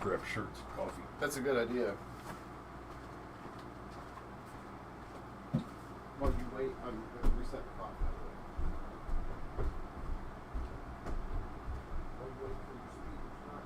grab a shirt and some coffee. That's a good idea. While you wait, I'm going to reset the clock, by the way. While you wait for your speed to turn on.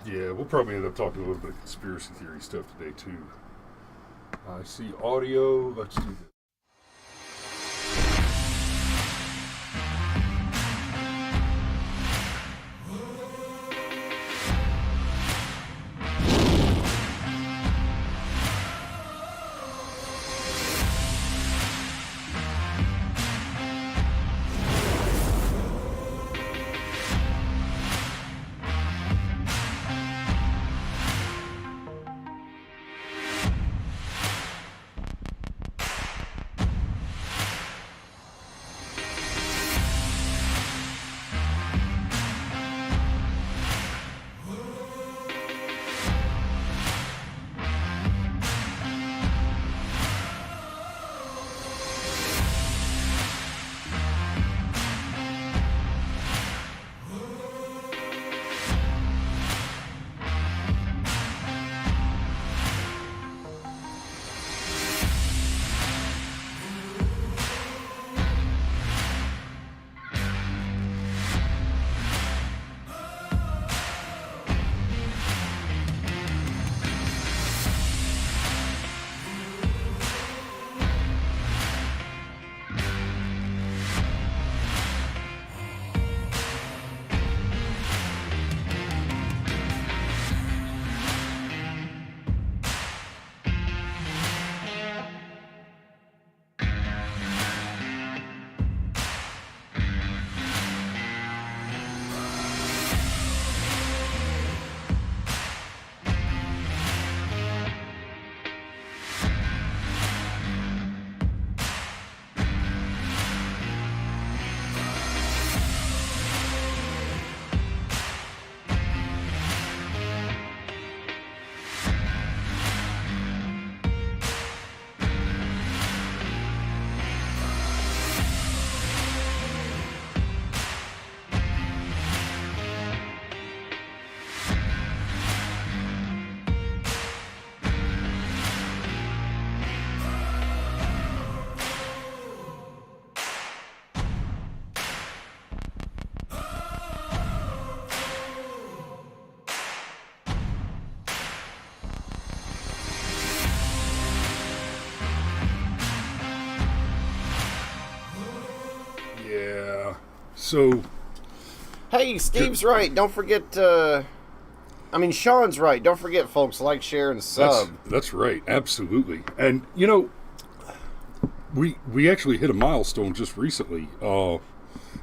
Yeah, we'll probably end up talking a little bit of conspiracy theory stuff today, too. I see audio. Let's do this. So, hey, Steve's right. Don't forget. Sean's right. Don't forget, folks. Like, share, and sub. That's right. Absolutely. And you know, we actually hit a milestone just recently, and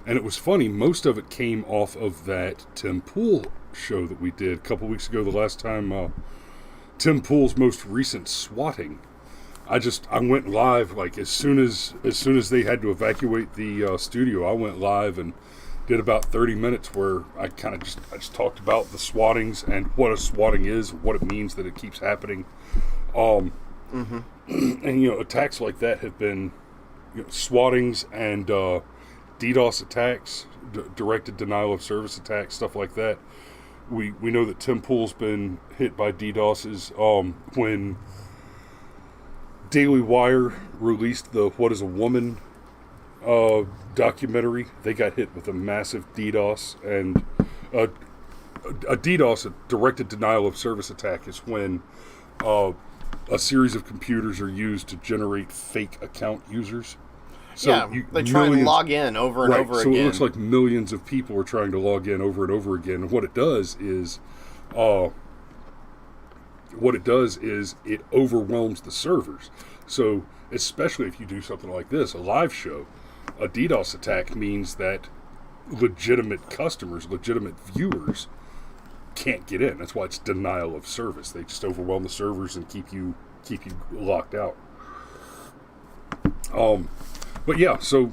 it was funny. Most of it came off of that Tim Pool show that we did a couple weeks ago. The last time Tim Pool's most recent swatting. I went live like as soon as they had to evacuate the studio. I went live and did about 30 minutes where I just talked about the swattings and what a swatting is, what it means that it keeps happening. And attacks like that have been swattings and DDoS attacks, directed denial of service attacks, stuff like that. We know that Tim Pool's been hit by DDoSes when Daily Wire released the What is a Woman documentary. They got hit with a massive DDoS, and a DDoS, a directed denial of service attack, is when a series of computers are used to generate fake account users. So yeah, they try and log in over and over so again. It looks like millions of people are trying to log in over and over again. And what it does is it overwhelms the servers. So especially if you do something like this, a live show, a DDoS attack means that legitimate customers, legitimate viewers can't get in. That's why it's denial of service. They just overwhelm the servers and keep you locked out. But yeah, so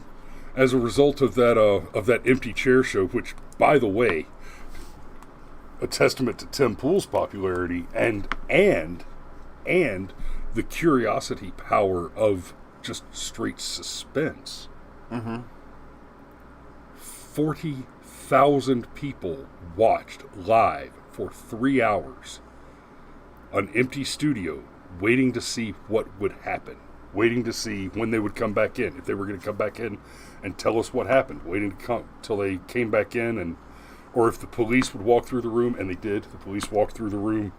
as a result of that empty chair show, which, by the way, a testament to Tim Pool's popularity and the curiosity power of just straight suspense. 40,000 people watched live for 3 hours, an empty studio, waiting to see what would happen, waiting to see when they would come back in, if they were going to come back in and tell us what happened, waiting to come till they came back in, or if the police would walk through the room, and they did. The police walked through the room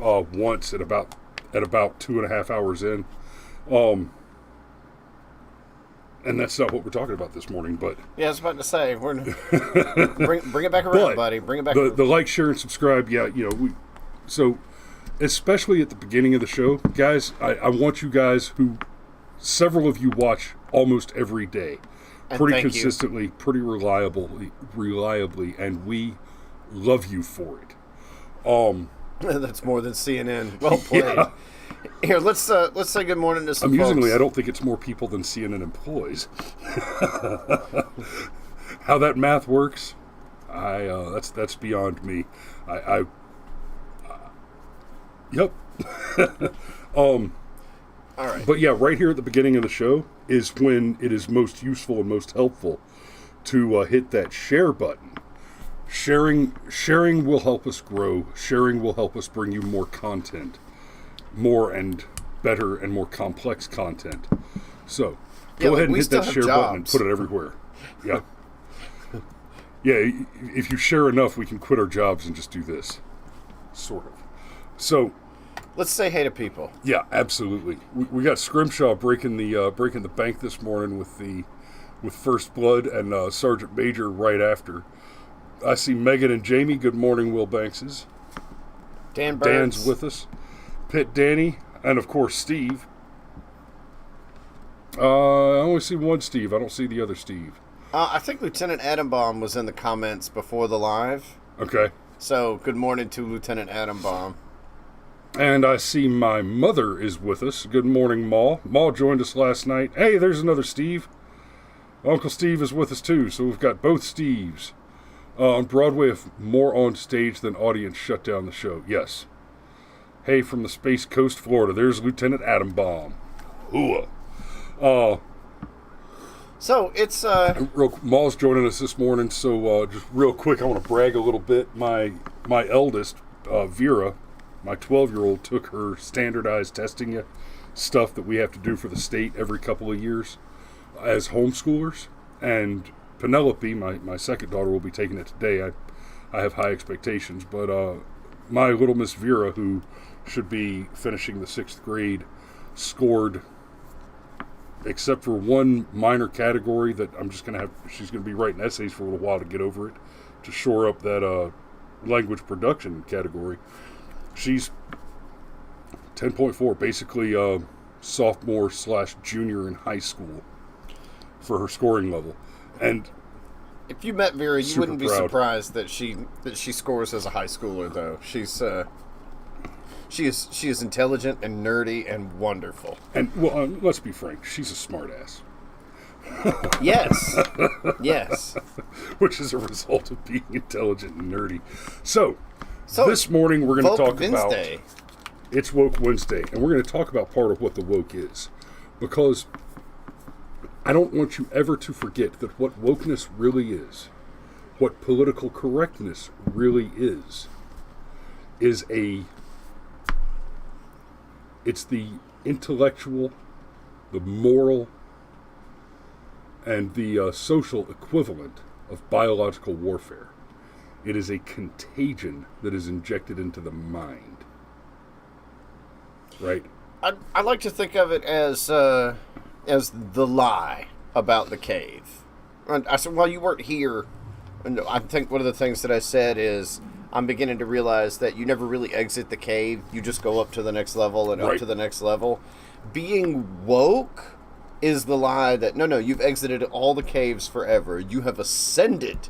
once at about 2.5 hours in. And that's not what we're talking about this morning, but... Yeah, I was about to say, we're bring it back around, buddy. Bring it back. The like, share, and subscribe, yeah, so, especially at the beginning of the show, guys, I want you guys several of you watch almost every day, pretty consistently, pretty reliably, and we love you for it. That's more than CNN. Well played. Yeah. Here, let's say good morning to some Amusingly, folks. I don't think it's more people than CNN employs. How that math works, that's beyond me. Yep. All right. But yeah, right here at the beginning of the show is when it is most useful and most helpful to hit that share button. Sharing will help us grow. Sharing will help us bring you more content. More and better and more complex content. So, go ahead and hit that share button and put it everywhere. Yeah. Yeah, if you share enough, we can quit our jobs and just do this. Sort of. So, let's say hey to people. Yeah, absolutely. We got SCRIMSW breaking the bank this morning with First Blood and Sergeant Major right after. I see Megan and Jamie. Good morning, WILBANKSes. Dan's with us. PITTDANNY, and of course Steve. I only see one Steve. I don't see the other Steve. I think Lieutenant Atombaum was in the comments before the live. Okay. So, good morning to Lieutenant Atombaum. And I see my mother is with us. Good morning, Ma. Ma joined us last night. Hey, there's another Steve. Uncle Steve is with us too, so we've got both Steves. On Broadway, if more on stage than audience shut down the show. Yes. Hey, from the Space Coast, Florida, there's Lieutenant Atombaum. Hooah. So, it's... Ma's joining us this morning, so just real quick, I want to brag a little bit. My eldest, Vera, my 12-year-old, took her standardized testing stuff that we have to do for the state every couple of years as homeschoolers. And Penelope, my second daughter, will be taking it today. I have high expectations, but my little Miss Vera, who should be finishing the 6th grade, scored, except for one minor category that she's going to be writing essays for a little while to get over it, to shore up that language production category. She's 10.4, basically sophomore / junior in high school for her scoring level. And if you met Vera, you wouldn't be proud. surprised that she scores as a high schooler, though. She is intelligent and nerdy and wonderful. And well, let's be frank, she's a smartass. Yes, yes. Which is a result of being intelligent and nerdy. So this morning we're going to talk Wednesday. about. It's Woke Wednesday, and we're going to talk about part of what the woke is, because I don't want you ever to forget that what wokeness really is, what political correctness really is it's the intellectual, the moral, and the social equivalent of biological warfare. It is a contagion that is injected into the mind. Right? I like to think of it as the lie about the cave. And I said, well, you weren't here. And I think one of the things that I said is I'm beginning to realize that you never really exit the cave. You just go up to the next level and up to the next level. Being woke is the lie that, no, you've exited all the caves forever. You have ascended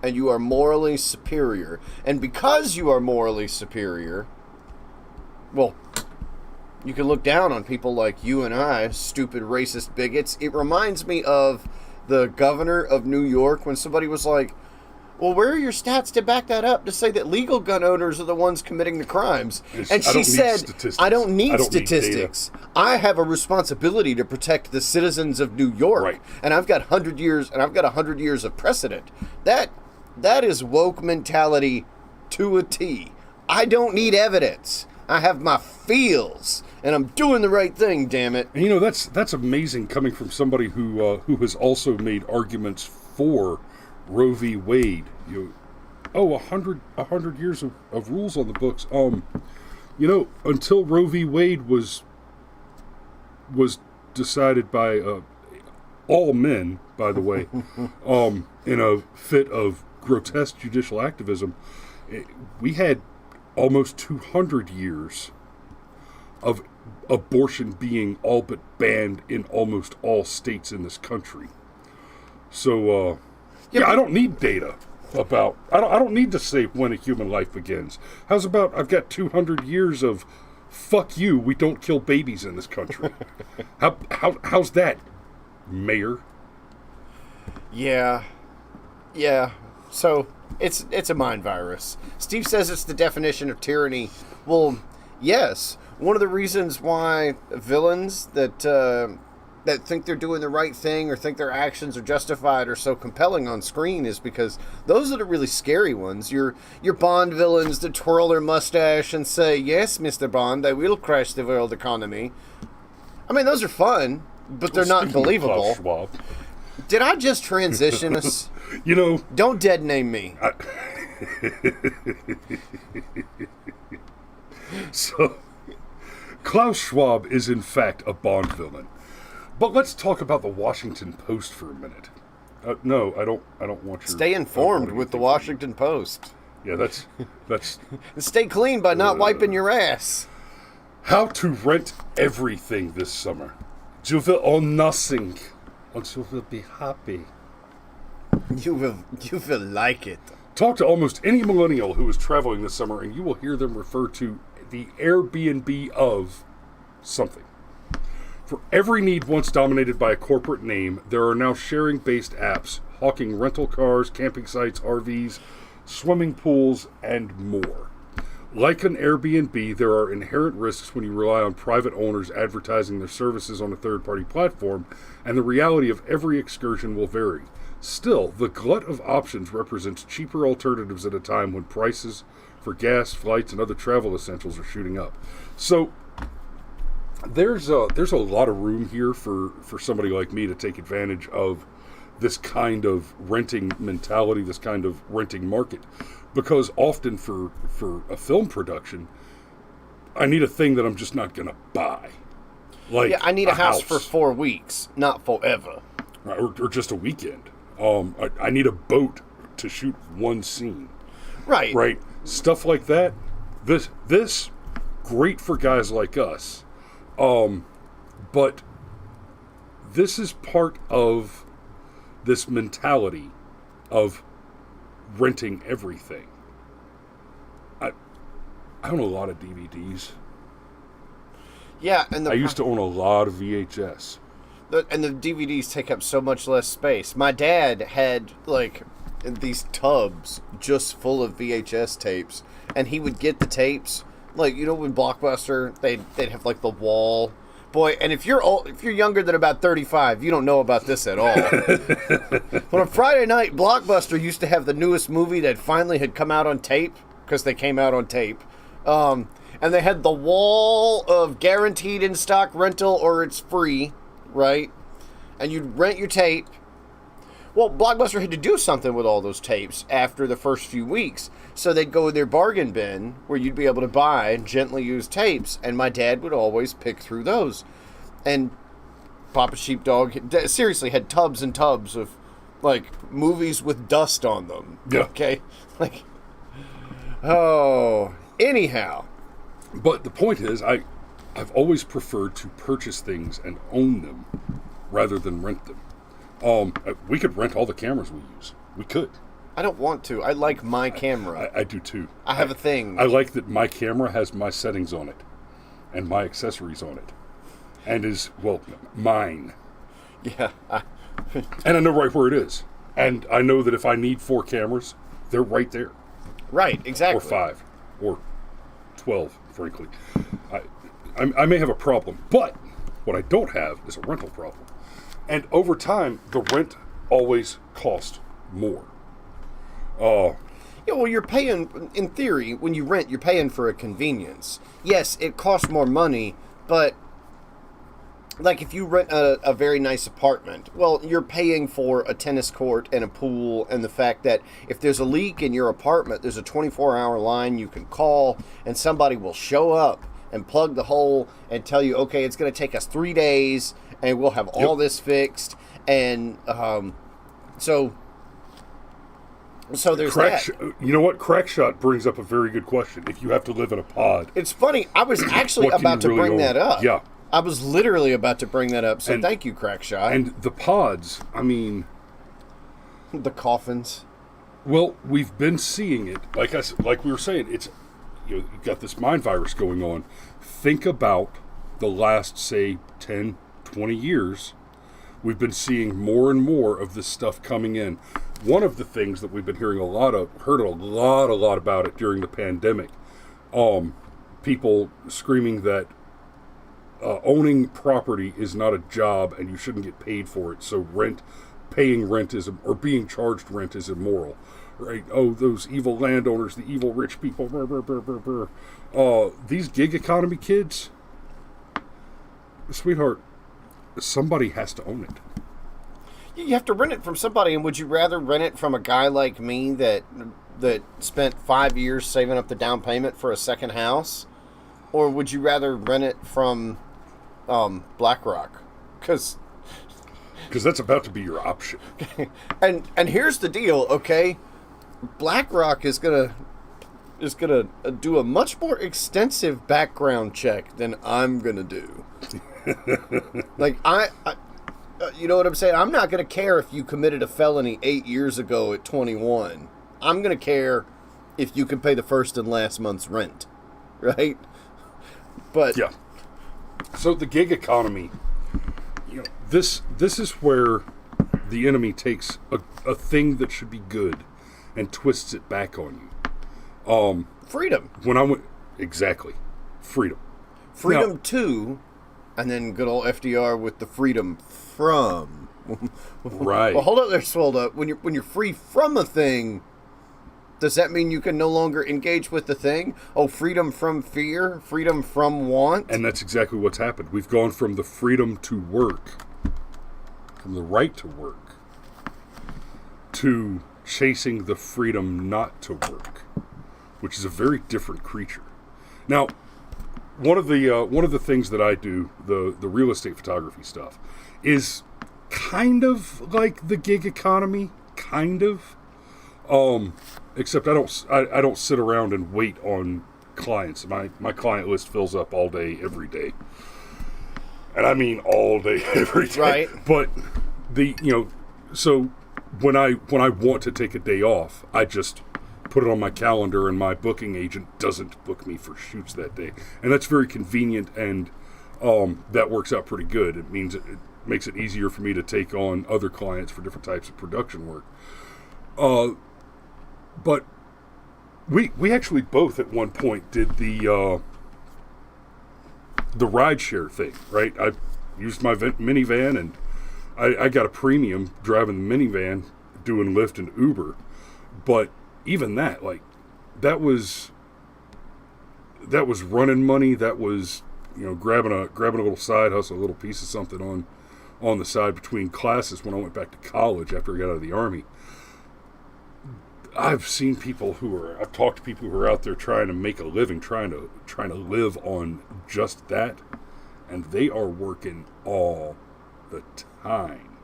and you are morally superior. And because you are morally superior, well, you can look down on people like you and I, stupid racist bigots. It reminds me of the governor of New York when somebody was like, well, where are your stats to back that up to say that legal gun owners are the ones committing the crimes? And she said, I don't need statistics. I have a responsibility to protect the citizens of New York. Right. And I've got 100 years, and I've got 100 years of precedent. That is woke mentality to a T. I don't need evidence. I have my feels, and I'm doing the right thing, damn it. And, you know, that's amazing coming from somebody who has also made arguments for Roe v. Wade. 100 years of rules on the books. You know, until Roe v. Wade was decided by all men, by the way, in a fit of grotesque judicial activism, we had almost 200 years of abortion being all but banned in almost all states in this country. So, I don't need data about... I don't need to say when a human life begins. How's about I've got 200 years of fuck you, we don't kill babies in this country. How's that, Mayor? Yeah. So, it's a mind virus. Steve says it's the definition of tyranny. Well, yes. One of the reasons why villains that think they're doing the right thing or think their actions are justified are so compelling on screen is because those are the really scary ones. Your Bond villains that twirl their mustache and say, yes, Mr. Bond, I will crash the world economy. I mean, those are fun, but they're not believable. Schwab. Did I just transition us? You know... Don't dead name me. So, Klaus Schwab is in fact a Bond villain. But let's talk about the Washington Post for a minute. No, I don't want your... Stay informed with the Washington Post. Yeah, that's... Stay clean by not wiping your ass. How to rent everything this summer. You will own nothing, and you will be happy. You will like it. Talk to almost any millennial who is traveling this summer, and you will hear them refer to the Airbnb of something. For every need once dominated by a corporate name, there are now sharing-based apps hawking rental cars, camping sites, RVs, swimming pools, and more. Like an Airbnb, there are inherent risks when you rely on private owners advertising their services on a third-party platform, and the reality of every excursion will vary. Still, the glut of options represents cheaper alternatives at a time when prices for gas, flights, and other travel essentials are shooting up. So, there's a lot of room here for somebody like me to take advantage of this kind of renting mentality, this kind of renting market. Because often for a film production, I need a thing that I'm just not going to buy. Like I need a house for 4 weeks, not forever. Right, or just a weekend. I need a boat to shoot one scene. Right. Right. Stuff like that. This great for guys like us. But this is part of this mentality of renting everything. I own a lot of DVDs. Yeah, and I used to own a lot of VHS. And the DVDs take up so much less space. My dad had, like, these tubs just full of VHS tapes. And he would get the tapes, like, you know, when Blockbuster, they'd have, like, the wall. Boy, and if you're younger than about 35, you don't know about this at all. But on Friday night, Blockbuster used to have the newest movie that finally had come out on tape, because they came out on tape. And they had the wall of guaranteed in-stock rental or it's free. Right? And you'd rent your tape. Well, Blockbuster had to do something with all those tapes after the first few weeks. So they'd go in their bargain bin where you'd be able to buy gently used tapes, and my dad would always pick through those. And Papa Sheepdog seriously had tubs and tubs of, like, movies with dust on them. Yeah. Okay? Like, oh, anyhow. But the point is, I've always preferred to purchase things and own them rather than rent them. We could rent all the cameras we use. We could. I don't want to. I like my camera. I do too. I have a thing. I like that my camera has my settings on it and my accessories on it. And is, well, mine. Yeah. And I know right where it is. And I know that if I need 4 cameras, they're right there. Right, exactly. Or 5. Or 12, frankly. I may have a problem. But what I don't have is a rental problem. And over time, the rent always cost more. Yeah, well, you're paying, in theory, when you rent, you're paying for a convenience. Yes, it costs more money, but, like, if you rent a very nice apartment, well, you're paying for a tennis court and a pool, and the fact that if there's a leak in your apartment, there's a 24-hour line you can call, and somebody will show up and plug the hole and tell you, okay, it's going to take us 3 days, and we'll have all this fixed. And so there's that. You know what? Crackshot brings up a very good question. If you have to live in a pod, It's funny. I was actually about to bring that up. Yeah. I was literally about to bring that up. So thank you, Crackshot. And the pods, I mean, the coffins. well, we've been seeing it. Like we were saying, it's you've got this mind virus going on. Think about the last, say, 10, 20 years. We've been seeing more and more of this stuff coming in. One of the things that we've been heard a lot about it during the pandemic. People screaming that owning property is not a job and you shouldn't get paid for it. So paying rent or being charged rent is immoral, right? Oh, those evil landowners, the evil rich people. Brr, brr, brr, brr, brr. These gig economy kids, sweetheart, somebody has to own it. You have to rent it from somebody, and would you rather rent it from a guy like me that spent 5 years saving up the down payment for a second house? Or would you rather rent it from BlackRock? Because that's about to be your option. and here's the deal, okay? BlackRock is gonna do a much more extensive background check than I'm gonna do. Like I you know what I'm saying? I'm not gonna care if you committed a felony 8 years ago at 21. I'm gonna care if you can pay the first and last month's rent, right? But yeah. So the gig economy, this is where the enemy takes a thing that should be good and twists it back on you. Freedom. When I went freedom. Freedom now, to, and then good old FDR with the freedom from. Right. Well, hold up there, swelled up. When you're free from a thing, does that mean you can no longer engage with the thing? Oh, freedom from fear, freedom from want. And that's exactly what's happened. We've gone from the freedom to work, from the right to work, to chasing the freedom not to work, which is a very different creature. Now, one of the things that I do, the real estate photography stuff, is kind of like the gig economy, kind of. Except I don't sit around and wait on clients. My client list fills up all day, every day. And I mean all day, every day. Right. But so when I want to take a day off, I just put it on my calendar and my booking agent doesn't book me for shoots that day. And that's very convenient, and that works out pretty good. It means it makes it easier for me to take on other clients for different types of production work. But we actually both at one point did the rideshare thing, right? I used my minivan, and I got a premium driving the minivan, doing Lyft and Uber. But even that, like, that was running money. That was grabbing a little side hustle, a little piece of something on the side between classes when I went back to college after I got out of the Army. I've talked to people who are out there trying to make a living, trying to live on just that, and they are working all the time.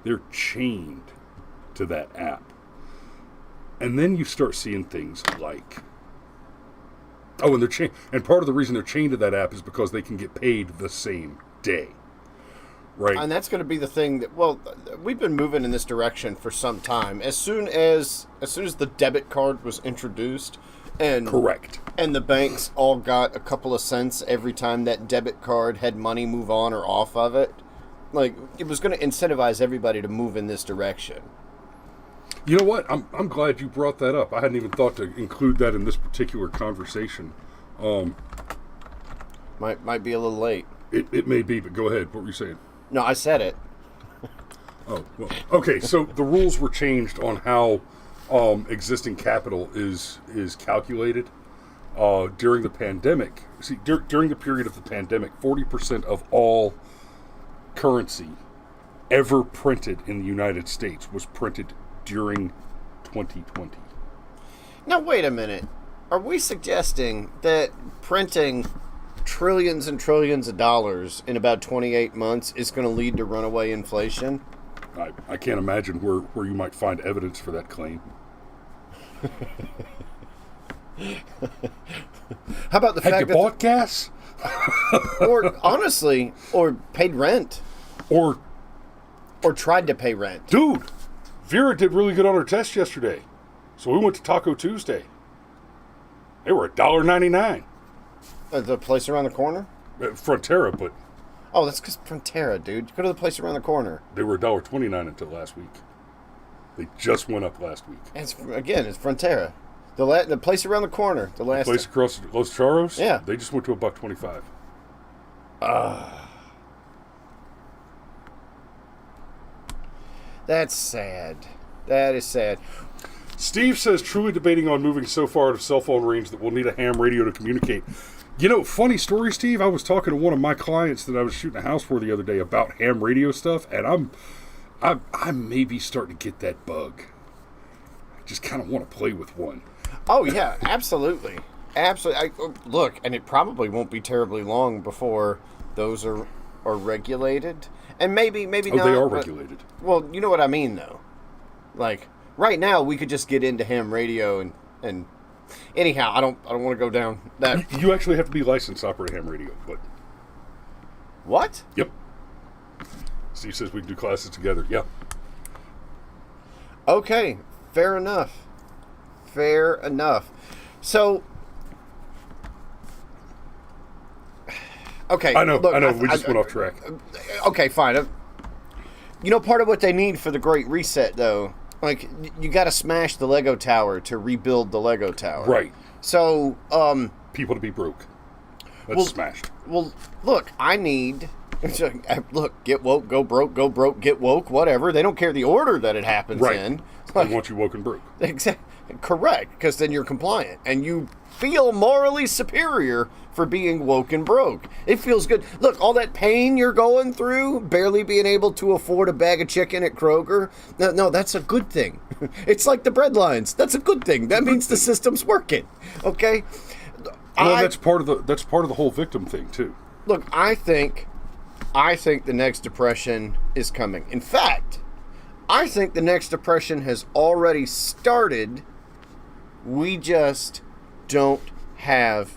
They're chained to that app. And then you start seeing things like, and they're chained, and part of the reason they're chained to that app is because they can get paid the same day. Right. And that's going to be the thing that, well, we've been moving in this direction for some time. As soon as the debit card was introduced, and correct, and the banks all got a couple of cents every time that debit card had money move on or off of it, like, it was going to incentivize everybody to move in this direction. You know what? I'm glad you brought that up. I hadn't even thought to include that in this particular conversation. Might be a little late. It may be, but go ahead. What were you saying? No, I said it. Oh, well, okay. So the rules were changed on how existing capital is calculated during the pandemic. See, during the period of the pandemic, 40% of all currency ever printed in the United States was printed during 2020. Now, wait a minute. Are we suggesting that printing trillions and trillions of dollars in about 28 months is going to lead to runaway inflation? I can't imagine where you might find evidence for that claim. How about the fact you that bought gas? or honestly, or paid rent, or tried to pay rent? Dude, Vera did really good on her test yesterday, so we went to Taco Tuesday. They were $1.99. The place around the corner? Frontera, but... Oh, that's because Frontera, dude. Go to the place around the corner. They were $1.29 until last week. They just went up last week. It's Frontera. The place around the corner. The place across Los Charros? Yeah. They just went to $1.25. That's sad. That is sad. Steve says, truly debating on moving so far out of cell phone range that we'll need a ham radio to communicate. You know, funny story, Steve, I was talking to one of my clients that I was shooting a house for the other day about ham radio stuff, and I may be starting to get that bug. I just kind of want to play with one. Oh, yeah, absolutely. Absolutely. Look, and it probably won't be terribly long before those are regulated. And maybe not. Oh, they are regulated. Well, you know what I mean, though. Like, right now, we could just get into ham radio and anyhow, I don't want to go down that. You actually have to be licensed to operate ham radio, but... What? Yep. Steve says we can do classes together. Yeah. Okay, fair enough. Fair enough. So... Okay. I know, look, we just went off track. Okay, fine. You know, part of what they need for the Great Reset, though, like, you got to smash the Lego Tower to rebuild the Lego Tower. Right. So, people to be broke. That's smashed. Well, look, I need... Look, get woke, go broke, get woke, whatever. They don't care the order that it happens in. They want you woke and broke. Exactly. Correct, because then you're compliant, and you feel morally superior for being woke and broke. It feels good. Look, all that pain you're going through, barely being able to afford a bag of chicken at Kroger, no, that's a good thing. It's like the bread lines. That's a good thing. That means the system's working. Okay? Well, that's part of the whole victim thing too. Look, I think the next depression is coming. In fact, I think the next depression has already started. We just don't have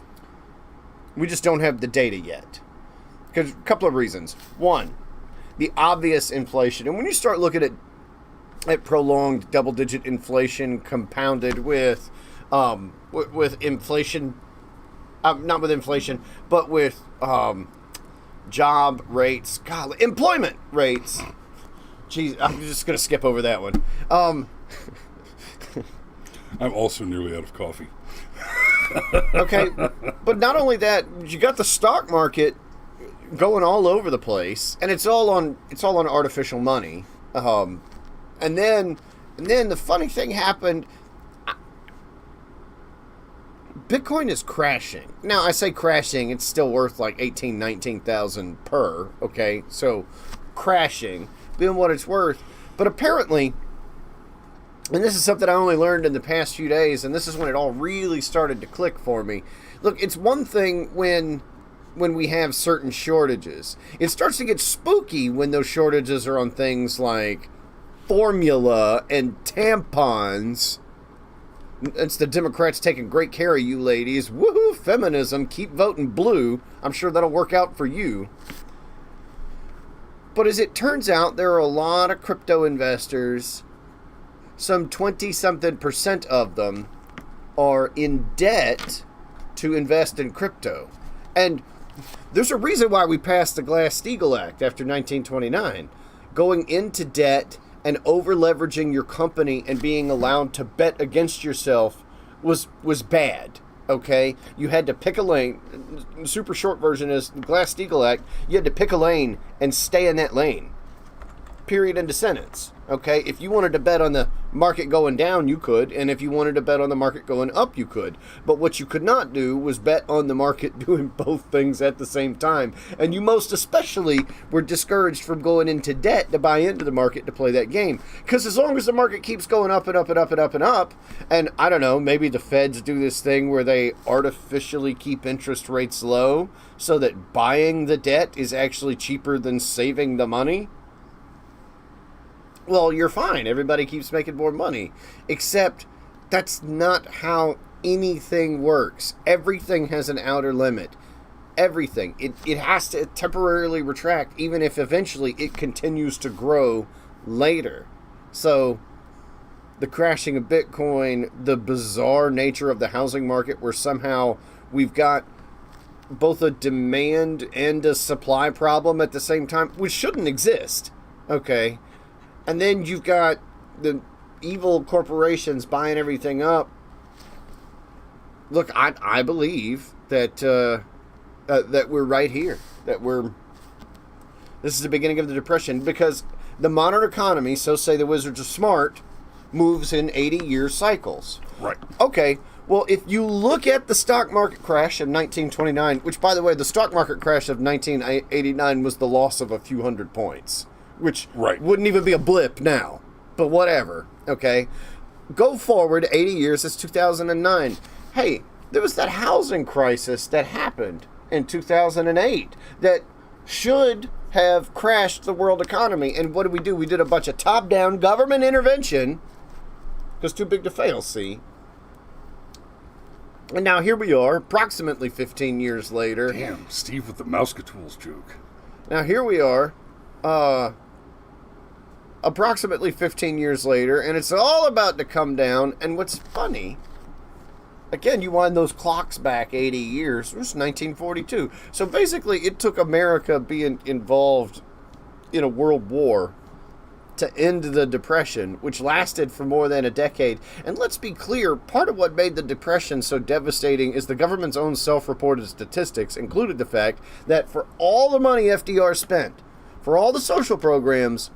the data yet. Because a couple of reasons. One, the obvious inflation. And when you start looking at prolonged double-digit inflation compounded with inflation, not with inflation, but with job rates, employment rates. Jeez, I'm just going to skip over that one. I'm also nearly out of coffee. Okay, but not only that, you got the stock market going all over the place, and it's all on artificial money. And then the funny thing happened. Bitcoin is crashing. Now, I say crashing, it's still worth like 18,000, 19,000 per, okay? So crashing, being what it's worth. But apparently, and this is something I only learned in the past few days, and this is when it all really started to click for me. Look, it's one thing when we have certain shortages. It starts to get spooky when those shortages are on things like formula and tampons. It's the Democrats taking great care of you ladies. Woohoo, feminism, keep voting blue. I'm sure that'll work out for you. But as it turns out, there are a lot of crypto investors. Some 20-something% of them are in debt to invest in crypto. And there's a reason why we passed the Glass-Steagall Act after 1929. Going into debt and over-leveraging your company and being allowed to bet against yourself was bad, okay? You had to pick a lane. Super short version is the Glass-Steagall Act. You had to pick a lane and stay in that lane. Period, end of sentence. Okay, if you wanted to bet on the market going down, you could, and if you wanted to bet on the market going up, you could. But what you could not do was bet on the market doing both things at the same time. And you most especially were discouraged from going into debt to buy into the market to play that game. Because as long as the market keeps going up and up and up and up and up, and I don't know, maybe the feds do this thing where they artificially keep interest rates low so that buying the debt is actually cheaper than saving the money. Well, you're fine. Everybody keeps making more money. Except that's not how anything works. Everything has an outer limit. Everything. It has to temporarily retract, even if eventually it continues to grow later. So, the crashing of Bitcoin, the bizarre nature of the housing market where somehow we've got both a demand and a supply problem at the same time, which shouldn't exist. Okay? And then you've got the evil corporations buying everything up. Look, I believe that that we're right here. This is the beginning of the Depression, because the modern economy, so say the Wizards are smart, moves in 80-year cycles. Right. Okay. Well, if you look at the stock market crash of 1929, which, by the way, the stock market crash of 1989 was the loss of a few hundred points. Which wouldn't even be a blip now. But whatever, okay? Go forward 80 years, it's 2009. Hey, there was that housing crisis that happened in 2008 that should have crashed the world economy. And what did? We did a bunch of top-down government intervention because too big to fail, see? And now here we are, approximately 15 years later. Damn, Steve with the Mouseketools joke. Now here we are, approximately 15 years later, and it's all about to come down. And what's funny, again, you wind those clocks back 80 years, it was 1942. So basically, it took America being involved in a world war to end the Depression, which lasted for more than a decade. And let's be clear, part of what made the Depression so devastating is the government's own self-reported statistics included the fact that for all the money FDR spent, for all the social programs,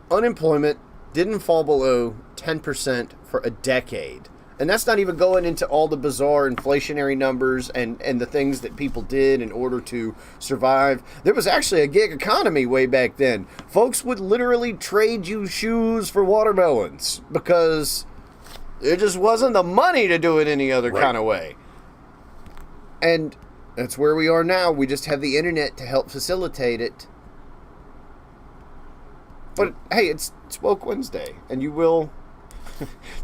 unemployment didn't fall below 10% for a decade. And that's not even going into all the bizarre inflationary numbers and the things that people did in order to survive. There was actually a gig economy way back then. Folks would literally trade you shoes for watermelons because there just wasn't the money to do it any other kind of way. And that's where we are now. We just have the internet to help facilitate it. But hey, it's Woke Wednesday, and you will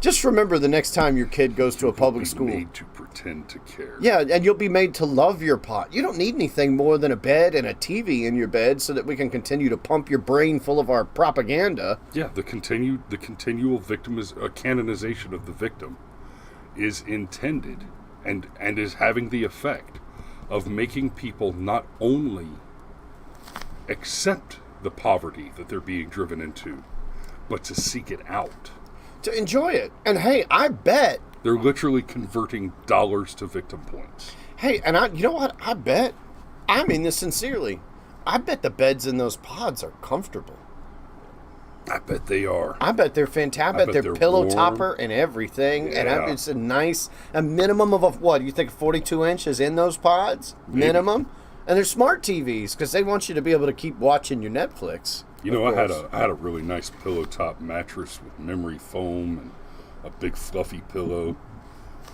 just remember the next time your kid goes to a public school. You'll be made to pretend to care. Yeah, and you'll be made to love your pot. You don't need anything more than a bed and a TV in your bed so that we can continue to pump your brain full of our propaganda. Yeah, the continual canonization of the victim is intended and is having the effect of making people not only accept the poverty that they're being driven into, but to seek it out. To enjoy it. And hey, I bet they're literally converting dollars to victim points. Hey, and you know what? I mean this sincerely, I bet the beds in those pods are comfortable. I bet they are. I bet they're fantastic. I bet they're pillow warm. Topper and everything. Yeah. And it's a minimum of what? You think 42 inches in those pods? Maybe. Minimum? And they're smart TVs because they want you to be able to keep watching your Netflix. You know, I had a really nice pillow top mattress with memory foam and a big fluffy pillow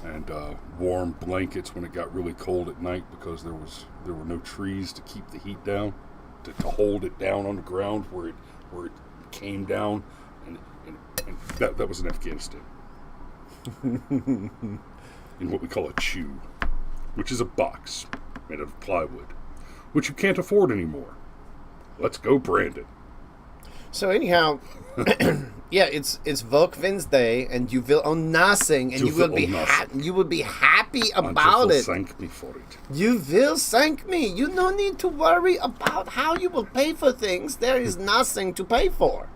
and warm blankets when it got really cold at night because there were no trees to keep the heat down, to hold it down on the ground where it came down, and that was in Afghanistan. In what we call a chew, which is a box made of plywood, which you can't afford anymore. Let's go, Brandon. So anyhow, yeah, it's Volkswagen, and you will own nothing, and you will be happy about it. Thank me for it. You will thank me. You no need to worry about how you will pay for things. There is nothing to pay for.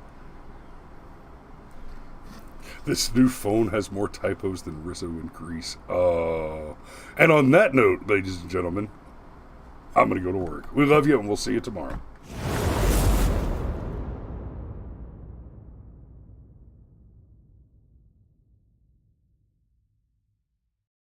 This new phone has more typos than Rizzo in Greece. And on that note, ladies and gentlemen, I'm going to go to work. We love you, and we'll see you tomorrow.